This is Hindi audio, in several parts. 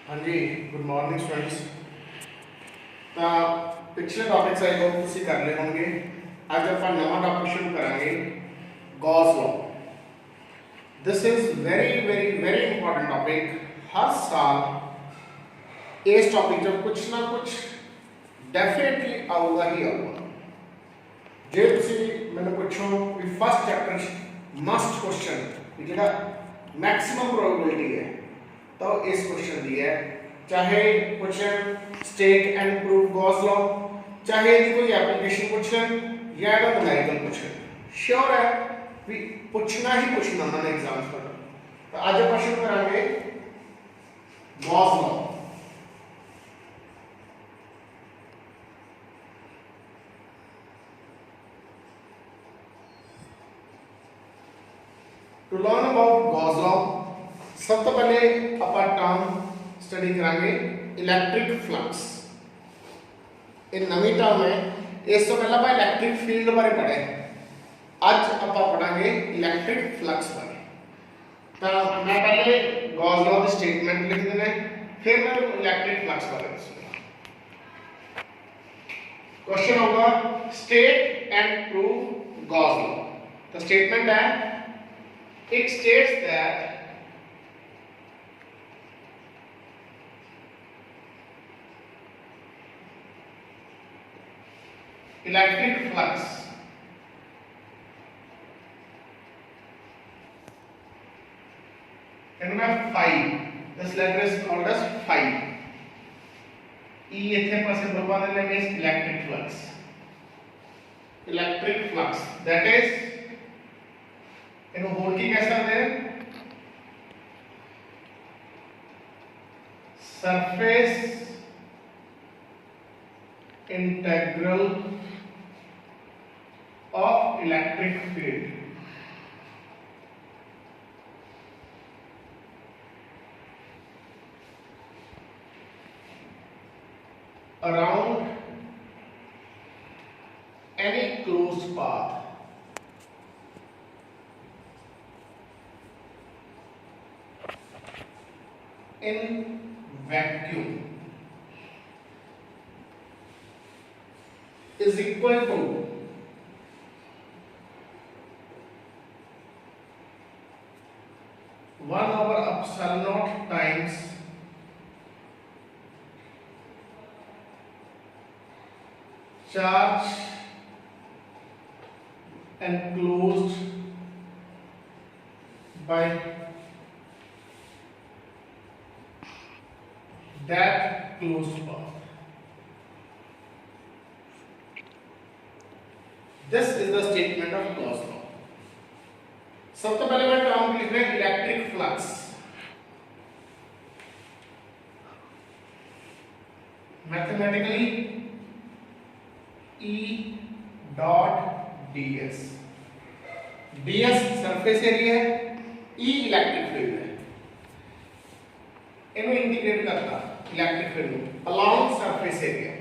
हाँ जी, गुड मॉर्निंग स्टूडेंट्स। तो पिछले टॉपिक्स आई होप तुसी कर ले होंगे। आज ਆਪਾਂ नवा टॉपिक शुरू करांगे Gauss law. This is very very very important topic. हर साल इस टॉपिक जब कुछ ना कुछ डेफिनेटली आऊगा ही आऊगा। जे तुसी मैंने पूछो कि फर्स्ट चैप्टर मस्ट क्वेश्चन जेड़ा मैक्सिमम प्रोबेबिलिटी है तो इस क्वेश्चन दी है, चाहे question state and prove Gauss law, चाहे यदि कोई एप्लीकेशन क्वेश्चन या न्यूमेरिकल क्वेश्चन, श्योर है भी पूछना ही पूछना उन्होंने एग्जाम्स पर। तो आज आप शुरू करेंगे Gauss law. To learn about Gauss law सब तो पहले अपन टर्म स्टडी करांगे इलेक्ट्रिक फ्लक्स। इन नवी टर्म है, इस तो पहला अपन इलेक्ट्रिक फील्ड बारे पढ़े, आज अपन पढ़ांगे इलेक्ट्रिक फ्लक्स बारे। तो मैं पहले गॉस लॉ की स्टेटमेंट लिख देना, फिर मैं इलेक्ट्रिक फ्लक्स बारे बताऊंगा। क्वेश्चन होगा state and prove Gauss law. तो स्टेटमेंट है, it states that electric flux and phi, this letter is called as phi। e इथे पासे बरबा दे लेंगे electric flux, electric flux that is इनको बोल के कैसा दे surface integral of electric field around any closed path in vacuum is equal to one over epsilon naught times charge enclosed by that closed path। This is the statement of Gauss law। सबसे पहले मैं टर्म लिख रहा हूं electric flux. Mathematically E dot ds, ds surface area है, E इलेक्ट्रिक फील्ड है। इन्हें इंटीग्रेट करता electric field along surface area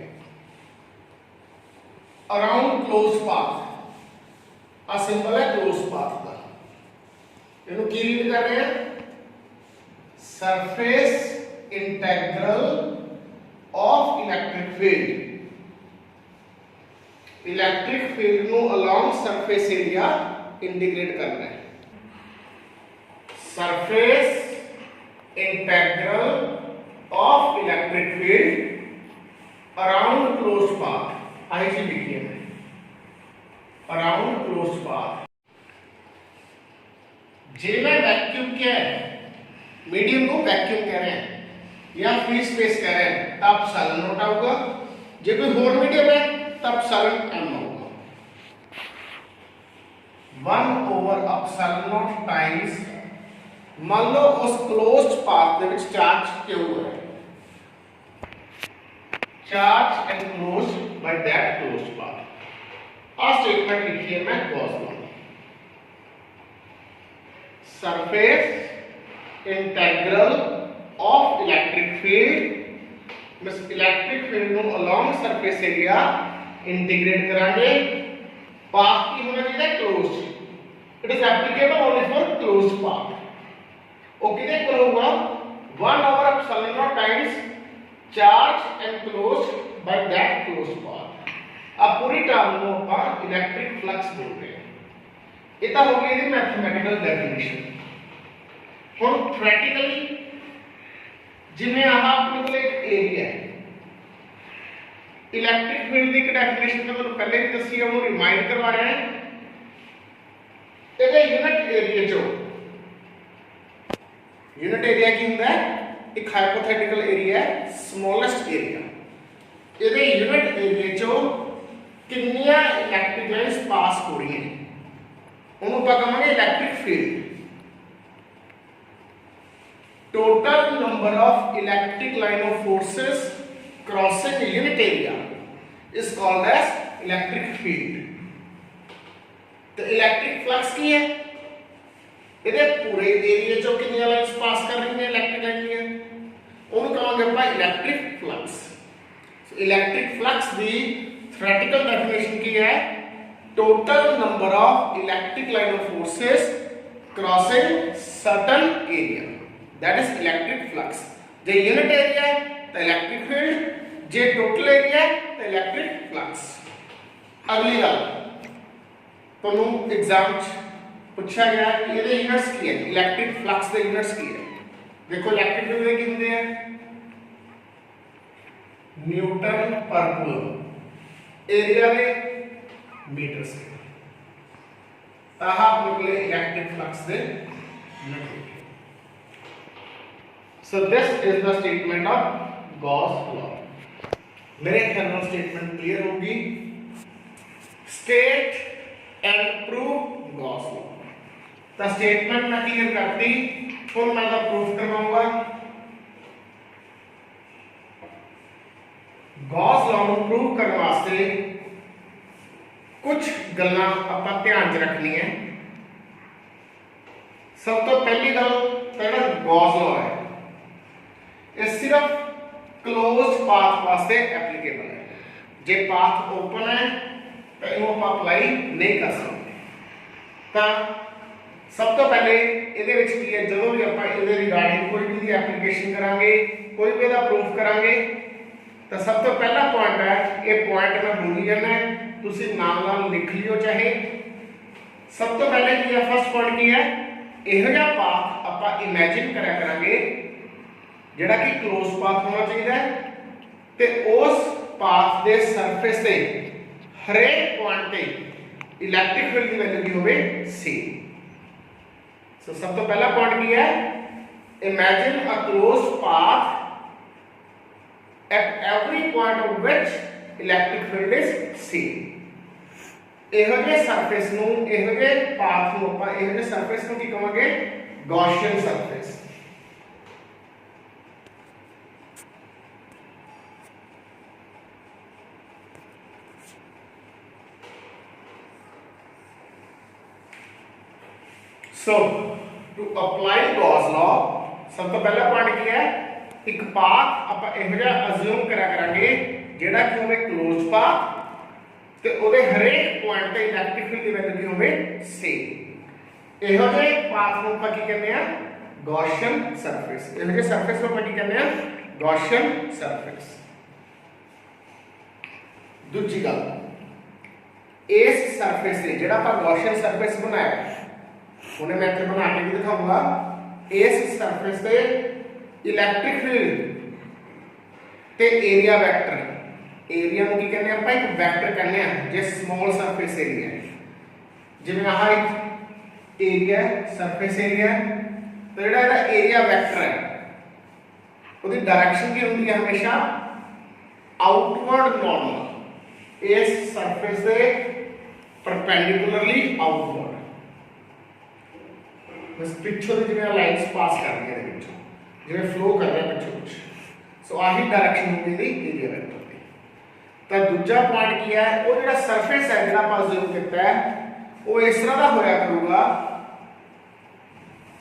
around close path. आ सिंबल है क्लोज पाथ का, इनको की रीड कर रहे हैं surface integral of electric field. Electric field नो अलोंग सरफेस एरिया इंटीग्रेट करना है। Surface integral of electric field around close path, आई सी लिखिए अराउंड क्लोज पाथ। जे में वैक्यूम क्या है, मीडियम को वैक्यूम कह रहे हैं या फ्री स्पेस कह रहे हैं, तब एप्सिलॉन नॉट होगा। जे कोई और मीडियम है तब एप्सिलॉन एम होगा। 1 ओवर एप्सिलॉन नॉट टाइम्स, मान लो उस क्लोज्ड पाथ ਦੇ ਵਿੱਚ ਚਾਰਜ क्यू है, charge enclosed by that closed path। आ स्टेटमेंट लिखिए मैं Gauss law. Surface integral of electric field means electric field नो अलोंग सरफेस एरिया इंटीग्रेट करांगे। पाथ की होना चाहिए closed, it is applicable only for closed path. वो कितने इक्वल होगा 1 over epsilon naught times charge enclosed by that closed path। अब पूरी टर्म को आप इलेक्ट्रिक फ्लक्स बोल रहे हैं। ये तो हो गई इसकी मैथमेटिकल डेफिनेशन। हम थ्योरेटिकली जिवें अपने को एक एरिया है, इलैक्ट्रिक फील्ड की डेफिनेशन तो पहले भी दसी है, वो रिमाइंड करवा रहे हैं। ये यूनिट एरिया जो यूनिट एरिया की होता है, एक हाइपोथेटिकल एरिया है, स्मॉलेस्ट एरिया। ये यूनिट एरिया जो कितनियां इलैक्ट्रिक लाइन्स पास हो रही हैं उन्होंने ਆਪਾਂ ਕਹਾਂਗੇ electric field. Total number of electric line of forces crossing unit area is called as electric field. तो इलेक्ट्रिक फ्लक्स की है, ये पूरे एरिया चो कितनी लाइन्स पास कर रही हैं इलेक्ट्रिक लाइन दी, उन्होंने कहांगे ਆਪਾਂ electric flux. So electric flux दी थ्योरेटिकल डेफिनेशन की है, total number of electric line of forces crossing certain area, that is electric flux. जे यूनिट एरिया है तो इलेक्ट्रिक फील्ड, जे टोटल एरिया है तो इलेक्ट्रिक फ्लक्स। अगली गल तुहानू एग्जाम पूछा गया कि ये यूनिट्स की है, इलेक्ट्रिक फ्लक्स के यूनिट्स की है। देखो इलेक्ट्रिक फील्ड के होंगे हैं न्यूटन पर कूलम, एरिया के मीटर से, ताहा अपने इलेक्ट्रिक फ्लक्स के यूनिट होगी। So this is the statement of Gauss law। मेरे ख्याल में स्टेटमेंट क्लियर होगी। State and prove Gauss law। तो स्टेटमेंट मैं क्लियर कर दी, फिर मैं तो प्रूफ करवाऊंगा। Gauss law को प्रूव करने वास्ते कुछ गल्लां आपां ध्यान च रखनी है। सब तो पहली गल पहला Gauss law है, ये सिर्फ क्लोज्ड पाथ वास्ते एप्लीकेबल है। जे पाथ ओपन है तो इनको आप अप्लाई नहीं कर सकते। तो सब तो पहले ਇਹਦੇ ਵਿੱਚ ਕੀ ਹੈ, ਜਦੋਂ ਵੀ ਆਪਾਂ ਇਹਦੇ ਰਿਗਾਰਡਿੰਗ ਕੋਈ ਵੀ ਐਪਲੀਕੇਸ਼ਨ ਕਰਾਂਗੇ, ਕੋਈ ਵੀ ਇਹਦਾ ਪ੍ਰੂਫ ਕਰਾਂਗੇ, ਤਾਂ ਸਭ ਤੋਂ ਪਹਿਲਾ ਪੁਆਇੰਟ ਹੈ, ਇਹ ਪੁਆਇੰਟ ਮੈਂ ਭੁੱਲ ਜਾਣਾ, ਤੁਸੀਂ ਨਾਲ ਨਾਲ ਲਿਖ ਲਿਓ ਚਾਹੇ। ਸਭ ਤੋਂ ਪਹਿਲੇ ਕੀ ਹੈ, ਫਸਟ ਪੁਆਇੰਟ ਕੀ ਹੈ, ਇਹੋ ਜਿਹਾ ਪਾਥ ਆਪਾਂ ਇਮੇजिन ਕਰਿਆ ਕਰਾਂਗੇ ਜਿਹੜਾ ਕਿ क्लोज पाथ होना चाहिए ते उस पाथ के सरफेस से हरेक पॉइंट पे इलेक्ट्रिक फील्ड की वैल्यू की होवे सेम। सो सब तो पहला पॉइंट की है, imagine a close path at every point of which electric field is same. ਇਹੋ ਜਿਹੇ ਸਰਫੇਸ ਨੂੰ, ਇਹੋ ਜਿਹੇ ਪਾਥ ਨੂੰ ਆਪਾਂ ਇਹੋ ਜਿਹੇ ਸਰਫੇਸ ਨੂੰ ਕੀ ਕਹਾਂਗੇ, ਗੌਸੀਅਨ surface. So to apply Gauss law, सब तो पहला पॉइंट की है, एक पाथ ਆਪਾਂ ਇਹੋ ਜਿਹਾ ਅਜ਼ਿਊਮ ਕਰਿਆ ਕਰਾਂਗੇ ਜਿਹੜਾ ਕਿ ਹੋਵੇ ক্লোਜ਼ ਪਾਥ ਤੇ ਉਹਦੇ ਹਰੇਕ ਪੁਆਇੰਟ ਤੇ ਇਲੈਕਟ੍ਰਿਕ ਫੀਲਡ ਦੀ ਵੈਲਿਊ ਕੀ ਹੋਵੇ ਸੇਮ। ਇਹੋ ਜਿਹੇ ਪਾਥ ਨੂੰ ਆਪਾਂ ਕੀ ਕਹਿੰਦੇ ਆ, ਗੌਸੀਅਨ ਸਰਫੇਸ। ਇਹੋ ਜਿਹੇ ਸਰਫੇਸ ਨੂੰ ਆਪਾਂ ਕੀ ਕਹਿੰਦੇ ਆ, ਗੌਸੀਅਨ ਸਰਫੇਸ। ਦੂਜੀ ਗੱਲ, ਇਸ ਸਰਫੇਸ ਤੇ ਜਿਹੜਾ ਆਪਾਂ ਗੌਸੀਅਨ ਸਰਫੇਸ ਬਣਾਇਆ, उन्हें मैं इतने बना के भी दिखाऊंगा, इस सरफेस पे इलेक्ट्रिक फील्ड ते एरिया वेक्टर, एरिया को की कहने हैं, एक वेक्टर कहने हैं, जे स्मॉल सरफेस एरिया है, जिवें आह एक एरिया सरफेस एरिया, तो जेड़ा इहदा एरिया वेक्टर है उसकी डायरेक्शन की होती है हमेशा आउटवर्ड नॉर्मल, इस सरफेस से परपेंडिकुलरली आउटवर्ड, बस पिछों जिवें लाइन्स पास कर रही है, पिछों जिवें फ्लो कर रहा है पिछों कुछ। सो आही डायरेक्शन होगी दी एरिया वेक्टर दी। तो दूजा पॉइंट की है, वो जो सरफेस है जो आप अज्यूम किया है वो इस तरह का होया करूगा,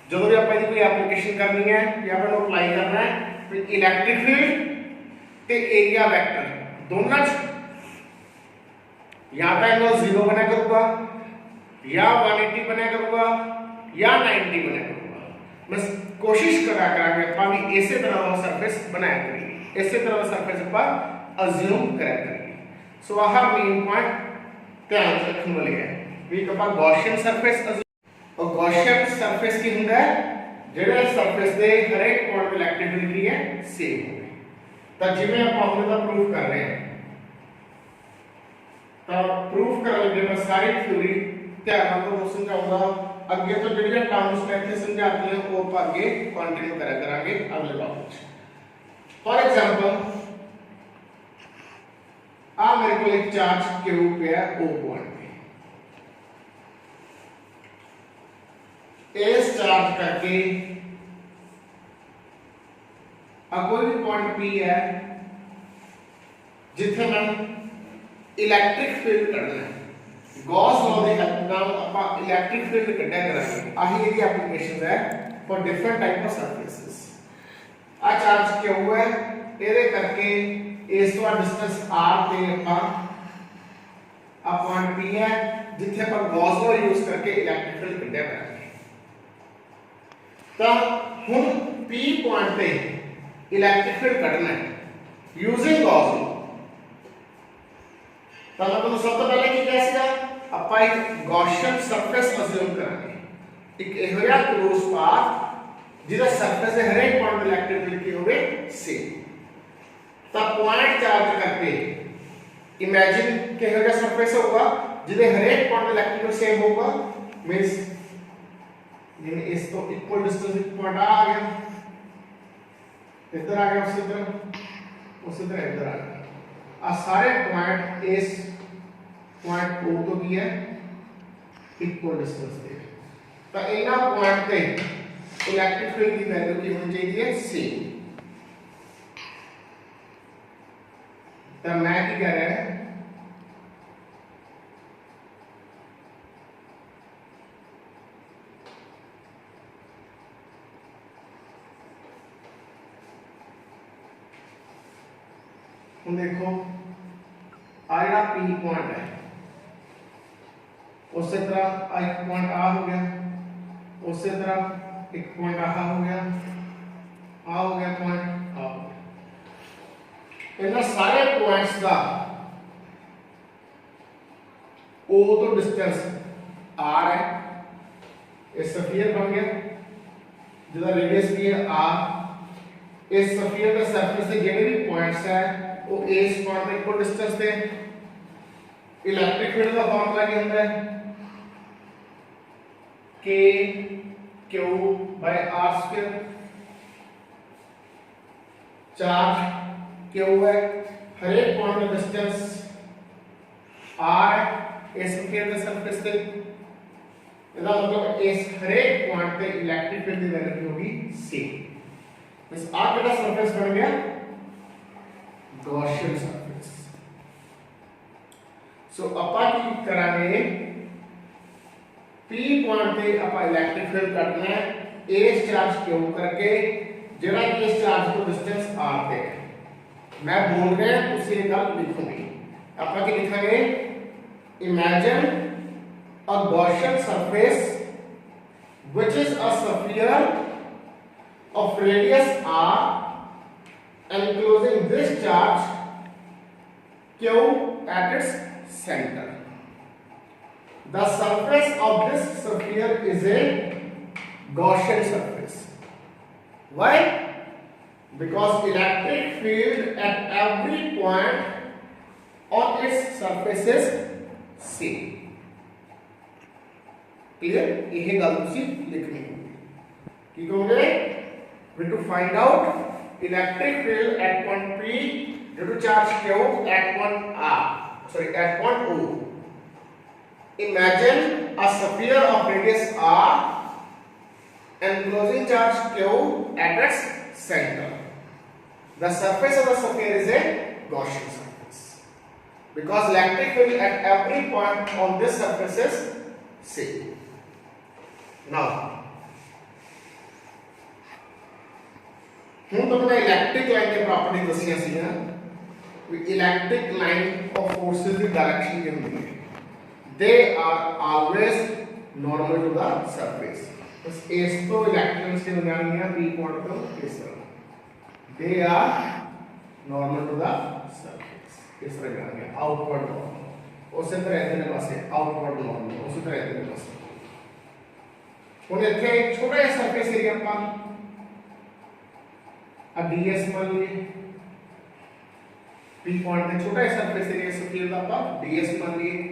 जो भी आप कोई एप्लीकेशन करनी है या फिर अप्लाई करना है, तो इलेक्ट्रिक फील्ड ते एरिया वेक्टर दोनों या तो एंगल 0 बनया करूगा, या 180 बनया करूगा, या 90 बनया करूगा। बस कोशिश करा करांगे ਆਪਾਂ ਵੀ ਇਸੇ ਤਰ੍ਹਾਂ ਦਾ ਸਰਫੇਸ ਬਣਾਇਆ ਕਰੀਏ, ਇਸੇ ਤਰ੍ਹਾਂ ਦਾ ਸਰਫੇਸ ਆਪਾਂ ਅਜ਼ਿਊਮ ਕਰਿਆ ਕਰੀਏ। ਸੋ ਆਹ ਮੇਨ ਪੁਆਇੰਟ ਧਿਆਨ ਰੱਖਣ ਵਾਲੇ ਹੈ ਵੀ ਆਪਾਂ ਗੌਸੀਅਨ ਸਰਫੇਸ, और गॉसियन सरफेस की ਹੁੰਦਾ ਹੈ ਜਿਹੜੇ ਸਰਫੇਸ ਦੇ ਹਰੇਕ ਪੁਆਇੰਟ ਤੇ ਇਲੈਕਟ੍ਰਿਸਿਟੀ ਹੈ ਸੇਮ ਹੋਵੇ। ਤਾਂ ਜਿਵੇਂ ਆਪਾਂ ਹੁਣ ਦਾ ਪ੍ਰੂਫ ਕਰ ਰਹੇ ਹਾਂ, ਤਾਂ ਪ੍ਰੂਫ ਕਰਨ ਲੱਗੇ ਮੈਂ ਸਾਰੀ ਥਿਊਰੀ ਧਿਆਨ ਨਾਲ ਤੁਹਾਨੂੰ ਸਮਝਾਉਂਗਾ। ਅੱਗੇ ਤੋਂ ਜਿਹੜੀਆਂ ਟਰਮਸ ਮੈਂ ਇੱਥੇ ਸਮਝਾਤੀ ਹਾਂ ਉਹ ਆਪਾਂ ਅੱਗੇ ਕੰਟੀਨਿਊ ਕਰਿਆ ਕਰਾਂਗੇ ਅਗਲੇ ਟੌਪਿਕ 'ਚ। ਫॉर एग्जांपल ਆ ਮੇਰੇ ਕੋਲ ਇੱਕ ਚਾਰਜ Q ਪਿਆ O ਪੁਆਇੰਟ इस चार्ज करके कोई भी पॉइंट P है जिथे मैं इलैक्ट्रिक फील्ड कढ़ना है। गॉस लॉ के हेल्प नाल आपां इलैक्ट्रिक फील्ड कढ़िया करांगे। आही इहदी एप्लीकेशंस है for different type of surfaces. आ चार्ज क्यों है इहदे करके इस तो डिस्टेंस r ते आपां आ पॉइंट P है जिथे आपां गॉस लॉ यूज करके इलैक्ट्रिक फील्ड कढ़िया करांगे। तो हम P पॉइंट पे इलैक्ट्रिक फील्ड कढ़ना है यूजिंग गॉस लॉ। तो मैं तुहानू सब तो पहले की कहा सीगा आपां एक गॉसियन सरफेस अज्यूम करांगे। एक इहो जिहा क्लोज पाथ जिहदा सरफेस दे हरेक पॉइंट ते इलैक्ट्रिक फील्ड की होवे सेम। तो पॉइंट चार्ज करके इमेजिन किहो जिहा सरफेस होगा जिहदे हरेक पॉइंट ते इलैक्ट्रिक फील्ड सेम होगा। मींस जिन्हें इस तो इक्वल डिस्टेंस एक पॉइंट आ गया, इधर आ गया, उसी तरह इधर आ गया। आ सारे पॉइंट इस पॉइंट O तो की है इक्वल डिस्टेंस पे। तो इना पॉइंट पे इलेक्ट्रिक फील्ड की वैल्यू की होनी चाहिए सेम। तो मैं क्या कह रहा है हम देखो आ जरा P पॉइंट है उसी तरह एक पॉइंट आ हो गया, उसी तरह एक पॉइंट आ हो गया, आ हो गया पॉइंट आ हो गया। इन सारे पॉइंट्स का O तो डिस्टेंस R है, ये स्फीयर बन गया जिसका रेडियस भी है R। इस स्फीयर के सरफेस से जितने भी पॉइंट्स है वो इस पॉइंट पे इक्वल डिस्टेंस पे। इलेक्ट्रिक फील्ड का फॉर्मूला क्या होता है K Q by R square. Charge Q है, हर एक पॉइंट का डिस्टेंस R है इस स्फीयर के सरफेस से। इसका मतलब इस हर एक पॉइंट पे इलेक्ट्रिक फील्ड की वैल्यू होगी सेम। बस आ कितना सरफेस बन गया गॉसियन सरफेस। सो ਆਪਾਂ ਕੀ ਕਰਾਂਗੇ P पॉइंट पे ਆਪਾਂ इलेक्ट्रिक फील्ड ਕੱਢਣਾ ਹੈ ਇਸ ਚਾਰਜ Q ਕਰਕੇ ਜਿਹੜਾ ਕਿ ਇਸ ਚਾਰਜ ਤੋਂ डिस्टेंस R ਤੇ ਹੈ। मैं बोल ਰਿਹਾ ਤੁਸੀਂ ਇਹ ਗੱਲ ਲਿਖੋਗੇ। ਆਪਾਂ ਕੀ ਲਿਖਾਂਗੇ imagine a Gaussian surface which is a sphere of radius R enclosing this charge Q at its center. The surface of this sphere is a Gaussian surface. Why? Because electric field at every point on its surface is same. Clear? यह गल तुसी लिखनी होगी कि कहोगे we to find out electric field at point P due to charge Q at point R, sorry at point O. Imagine a sphere of radius R enclosing charge Q at its center. The surface of the sphere is a Gaussian surface because electric field at every point on this surface is same. Now हम तो अपना इलेक्ट्रिक लाइन की प्रॉपर्टी दसिया सी भी इलेक्ट्रिक लाइन ऑफ फोर्सेस की डायरेक्शन की होती है they are always normal to the surface. बस इस तो इलेक्ट्रॉन्स के जाएंगे पी पॉइंट तो इस तरह they are normal to the surface इस तरह जाएंगे आउटवर्ड नॉर्मल उसी तरह इधर पासे आउटवर्ड नॉर्मल उसी तरह इधर पासे ਹੁਣ ਇੱਥੇ ਇੱਕ ਛੋਟਾ ਜਿਹਾ ਸਰਫੇਸ ਏਰੀਆ ਆਪਾਂ ਆ ds ਮੰਨ ਲਈਏ p ਪੁਆਇੰਟ ਤੇ ਛੋਟਾ ਜਿਹਾ ਸਰਫੇਸ ਏਰੀਆ ਸਫੀਅਰ ਦਾ ਆਪਾਂ ds ਮੰਨ ਲਈਏ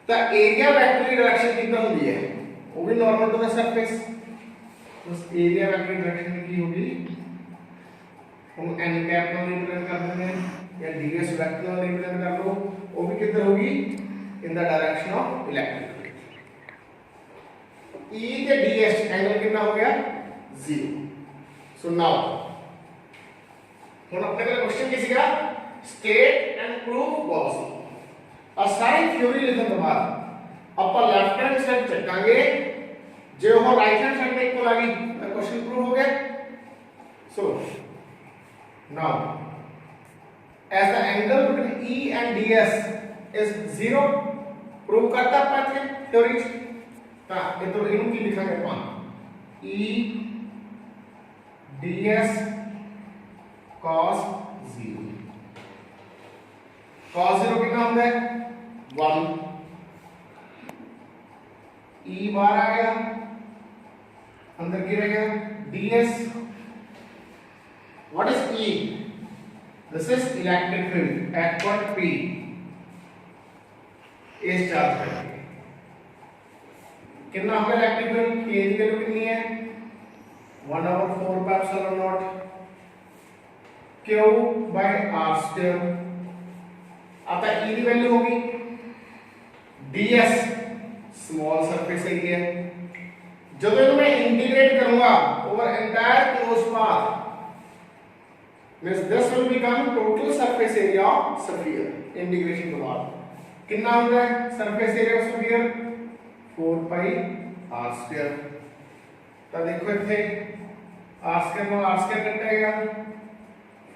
ਤਾਂ ਏਰੀਆ ਵੈਕਟਰ ਦੀ ਡਾਇਰੈਕਸ਼ਨ ਕਿੱਦਾਂ ਹੁੰਦੀ ਹੈ ਉਹ ਵੀ ਨਾਰਮਲ ਟੂ ਦਾ ਸਰਫੇਸ ਉਸ ਏਰੀਆ ਵੈਕਟਰ ਦੀ ਡਾਇਰੈਕਸ਼ਨ ਕੀ ਹੋਗੀ हम n कैप ਨਾਲ ਰਿਪਰੈਜ਼ੈਂਟ ਕਰ ਦਿੰਦੇ ਹਾਂ ਜਾਂ ds ਵੈਕਟਰ ਨਾਲ ਰਿਪਰੈਜ਼ੈਂਟ ਕਰ ਲਓ ਉਹ ਵੀ ਕਿੱਧਰ ਹੋਗੀ ਇਨ ਦਾ ਡਾਇਰੈਕਸ਼ਨ ਆਫ ਇਲੈਕਟ੍ਰਿਕ E के ds एंगल कितना हो गया 0 सो नाउ ਹੁਣ ਆਪਣੇ ਕੋਲ ਕੁਐਸਚਨ ਕੀ ਸੀਗਾ ਸਟੇਟ ਐਂਡ ਪ੍ਰੂਵ ਗੌਸ ਆ ਸਾਰੀ ਥਿਉਰੀ ਲਿਖਣ ਤੋਂ ਬਾਅਦ ਆਪਾਂ ਲੈਫਟ ਹੈਂਡ ਸਾਈਡ ਚੱਕਾਂਗੇ ਜੇ ਉਹ ਰਾਈਟ ਹੈਂਡ ਸਾਈਡ ਤੇ ਇਕੁਅਲ ਆ ਗਈ ਤਾਂ ਕੁਐਸਚਨ ਪ੍ਰੂਵ ਹੋ ਗਿਆ so now as the angle between E and ds is 0 prove करता पाते थ्योरी ता ये तो इनु की लिखांगे अपन E ds cos 0 cos 0 कितना होता है 1 E बाहर आ गया अंदर की रह गया ds what is E this is electric field at point P इस चार्ज पर कितना होगा इलेक्ट्रिक फील्ड K की वैल्यू कितनी है 1/4 pi epsilon naught Q by R square आता E की वैल्यू होगी ds स्मॉल सरफेस एरिया जब मैं इंटीग्रेट करूंगा over entire close path means this will become total surface area of sphere integration के बाद कितना होगा surface area of sphere 4 pi r square तो देखो इथे r square में r square कटेगा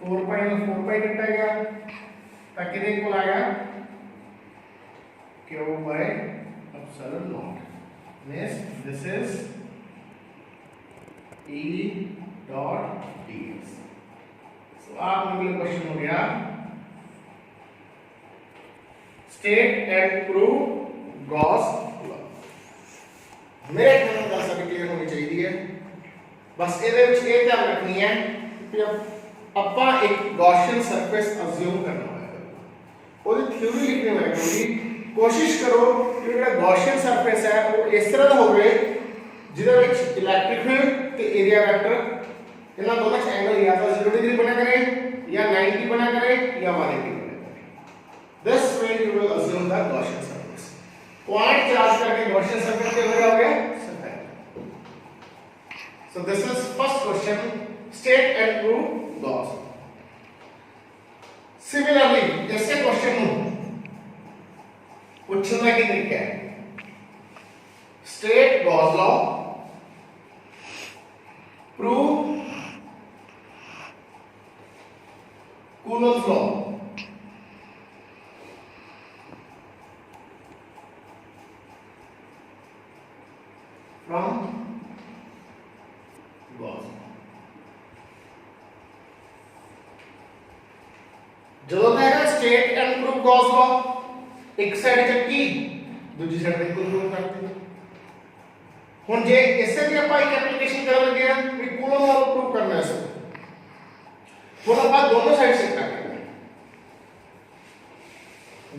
4 pi में 4 pi कटेगा ताकि देखो आएगा q by epsilon naught means this is E dot ds तो आप लोगों के क्वेश्चन हो गया state and prove Gauss law मेरे ख्याल ਨਾਲ ਸਭ ਕਲੀਅਰ ਹੋਣੀ ਚਾਹੀਦੀ ਹੈ ਬਸ ਇਹਦੇ ਵਿੱਚ ਇਹ ਧਿਆਨ ਰੱਖਣੀ ਹੈ ਕਿ ਆਪਾਂ ਇੱਕ ਗੌਸੀਅਨ ਸਰਫੇਸ ਅਸਿਊਮ ਕਰਨਾ ਹੈ ਉਹਦੀ ਥਿਊਰੀ ਲਿਖਣੀ ਹੋਏਗੀ ਕੋਸ਼ਿਸ਼ ਕਰੋ ਕਿ ਜਿਹੜਾ ਗੌਸੀਅਨ ਸਰਫੇਸ ਹੈ ਉਹ ਇਸ ਤਰ੍ਹਾਂ ਦਾ ਹੋਵੇ ਜਿਹਦੇ ਵਿੱਚ ਇਲੈਕਟ੍ਰਿਕ ਫੀਲਡ ਤੇ ਏਰੀਆ ਵੈਕਟਰ इतना दोनों एंगल या तो 0 डिग्री बना करे या 90 बना करे या 180 बना करे this way you will assume the Gaussian surface point charge करके गॉसियन सरफेस के हो गया so this is first question state and prove Gauss similarly ऐसे क्वेश्चन पूछने की ट्रिक है state Gauss law prove Coulomb's law from Gauss जो है state and prove Gauss law एक साइड ਚੱਕੀ ਦੂਜੀ ਸਾਈਡ ਤੇ ਪ੍ਰੂਵ ਕਰਤੀ ਹੁਣ ਜੇ ਇਸੇ ਦੀ ਆਪਾਂ ਇੱਕ ਐਪਲੀਕੇਸ਼ਨ ਕਰਨ ਲੱਗੇ ਆ ਵੀ ਕੂਲਮ ਲਾਅ ਪ੍ਰੂਵ ਕਰਨਾ ਹੈ ਹੁਣ ਆਪਾਂ दोनों साइड से करेंगे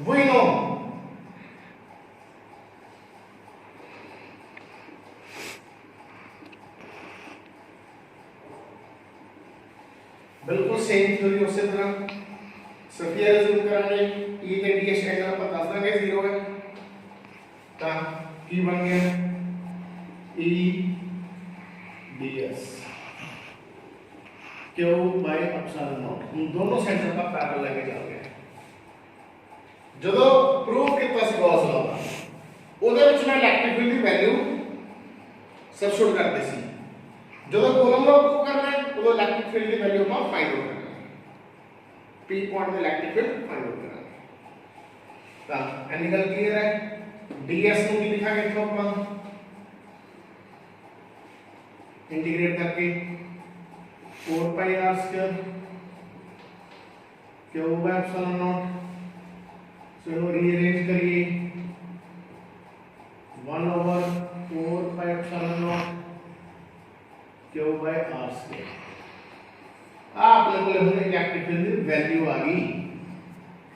we know बिल्कुल सेम थ्योरी उसी तरह स्फीयर अज्यूम करेंगे E के ds एंगल पर दस देंगे 0 है तो की बन गया E ds Q by epsilon naught इन दोनों साइड से ਆਪਾਂ ਪੈਰਲਲ ਲੈ ਕੇ ਜਾਵਾਂਗੇ ਜਦੋਂ ਪ੍ਰੂਫ ਕੀਤਾ ਸੀ ਗੌਸ ਲਾਅ ਉਹਦੇ ਵਿੱਚ ਮੈਂ ਇਲੈਕਟ੍ਰਿਕ ਫੀਲਡ ਦੀ ਵੈਲਿਊ ਸਬਸਟੀਟਿਊਟ ਕਰਦੇ ਸੀ ਜਦੋਂ ਕੂਲਮ ਲਾਅ ਪ੍ਰੂਫ ਕਰਨਾ ਹੈ ਉਦੋਂ ਇਲੈਕਟ੍ਰਿਕ ਫੀਲਡ ਦੀ ਵੈਲਿਊ ਆਪਾਂ ਫਾਈਂਡ ਆਊਟ ਕਰਨੀ ਹੈ P ਪੁਆਇੰਟ ਤੇ ਇਲੈਕਟ੍ਰਿਕ ਫੀਲਡ ਫਾਈਂਡ ਆਊਟ ਕਰਾਂਗੇ ਤਾਂ ਇਹ ਨਿਕਲ ਕਲੀਅਰ ਹੈ ds ਨੂੰ ਕੀ ਲਿਖਾਂਗੇ ਇੱਥੋਂ ਆਪਾਂ इंटीग्रेट करके 4 pi R square Q by epsilon naught. So इनको रीअरेंज करिए 1 over 4 pi epsilon naught Q by are square. आप लोगों ने इलेक्ट्रिक फील्ड की वैल्यू आ गई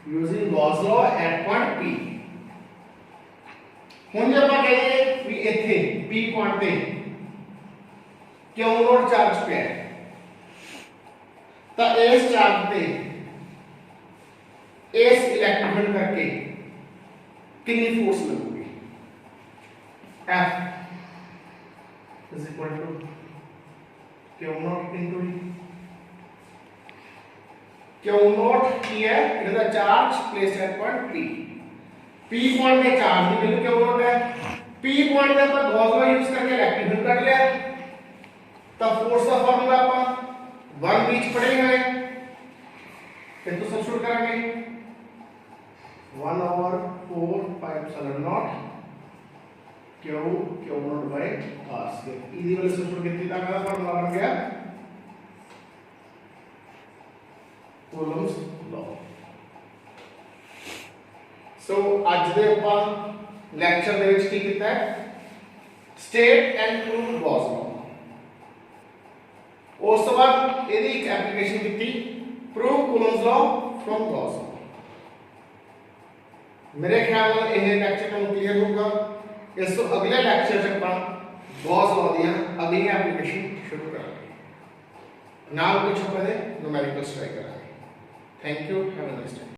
using Gauss law at point P. हुण जब आप कहिए भी इथे पी पॉइंट पे क्यों नोट चार्ज पे है तो इस चार्ज पे इस इलेक्ट्रिक फील्ड करके कितनी फोर्स लगेगी F is equal to क्यों नोट इनटू क्यों नोट की है it is the charge placed at point P। P point पे चार्ज की वैल्यू क्यों नोट है। P पॉइंट पे अपन गॉस लॉ यूज करके इलेक्ट्रिक फील्ड कट लिया तो फोर्स का फार्मूला अपन 1 बीच पड़े हुए फिर तो सब्स्टिट्यूट करेंगे 1 over 4 pi epsilon naught q naught by are square. Easy वाले सब्स्टिट्यूट कितनी ताकत फार्मूला बन गया कूलम्स लॉ। सो आज दे ਆਪਾਂ ਲੈਕਚਰ ਦੇ ਵਿੱਚ ਕੀ ਕੀਤਾ ਹੈ ਸਟੇਟ ਐਂਡ ਪ੍ਰੂਵ ਗੌਸ ਲॉ। ਉਸ ਤੋਂ ਬਾਅਦ ਇਹਦੀ ਇੱਕ ਐਪਲੀਕੇਸ਼ਨ ਕੀਤੀ ਪ੍ਰੂਵ ਕੂਲम्स लॉ ਫਰਮ ਗੌਸ ਲॉ। मेरे ख्याल ਨਾਲ ਇਹ ਲੈਕਚਰ ਤੁਹਾਨੂੰ ਕਲੀਅਰ ਹੋਊਗਾ। ਇਸ ਤੋਂ ਅਗਲੇ ਲੈਕਚਰ 'ਚ ਆਪਾਂ ਗੌਸ ਲॉ ਦੀਆਂ ਅਗਲੀਆਂ ਐਪਲੀਕੇਸ਼ਨ ਸ਼ੁਰੂ ਕਰਾਂਗੇ ਨਾਲ ਕੁਝ ਆਪਾਂ ਦੇ ਨੂਮੈਰਿਕਲਸ ਟਰਾਈ ਕਰਾਂਗੇ। Thank you, have a nice day.